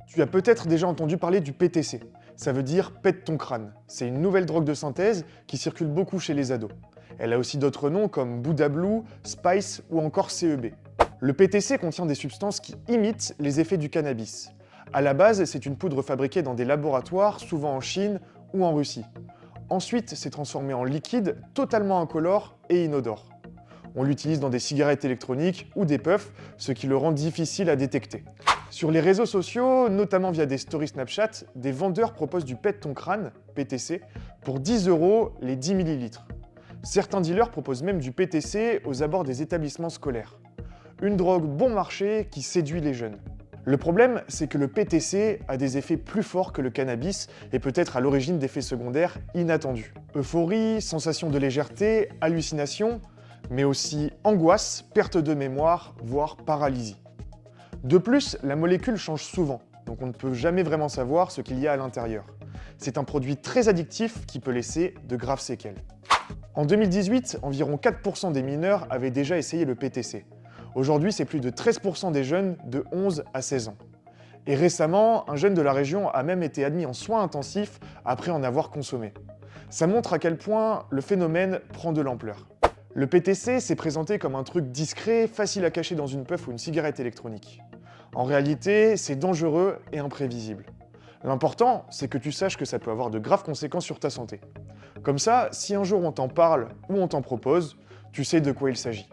Tu as peut-être déjà entendu parler du PTC. Ça veut dire pète ton crâne. C'est une nouvelle drogue de synthèse qui circule beaucoup chez les ados. Elle a aussi d'autres noms comme Buddha Blue, Spice ou encore CEB. Le PTC contient des substances qui imitent les effets du cannabis. À la base, c'est une poudre fabriquée dans des laboratoires, souvent en Chine ou en Russie. Ensuite, c'est transformé en liquide totalement incolore et inodore. On l'utilise dans des cigarettes électroniques ou des puffs, ce qui le rend difficile à détecter. Sur les réseaux sociaux, notamment via des stories Snapchat, des vendeurs proposent du pète ton crâne, PTC, pour 10 € les 10 ml. Certains dealers proposent même du PTC aux abords des établissements scolaires. Une drogue bon marché qui séduit les jeunes. Le problème, c'est que le PTC a des effets plus forts que le cannabis et peut être à l'origine d'effets secondaires inattendus. Euphorie, sensation de légèreté, hallucination, mais aussi angoisse, perte de mémoire, voire paralysie. De plus, la molécule change souvent, donc on ne peut jamais vraiment savoir ce qu'il y a à l'intérieur. C'est un produit très addictif qui peut laisser de graves séquelles. En 2018, environ 4% des mineurs avaient déjà essayé le PTC. Aujourd'hui, c'est plus de 13% des jeunes de 11 à 16 ans. Et récemment, un jeune de la région a même été admis en soins intensifs après en avoir consommé. Ça montre à quel point le phénomène prend de l'ampleur. Le PTC s'est présenté comme un truc discret, facile à cacher dans une puff ou une cigarette électronique. En réalité, c'est dangereux et imprévisible. L'important, c'est que tu saches que ça peut avoir de graves conséquences sur ta santé. Comme ça, si un jour on t'en parle ou on t'en propose, tu sais de quoi il s'agit.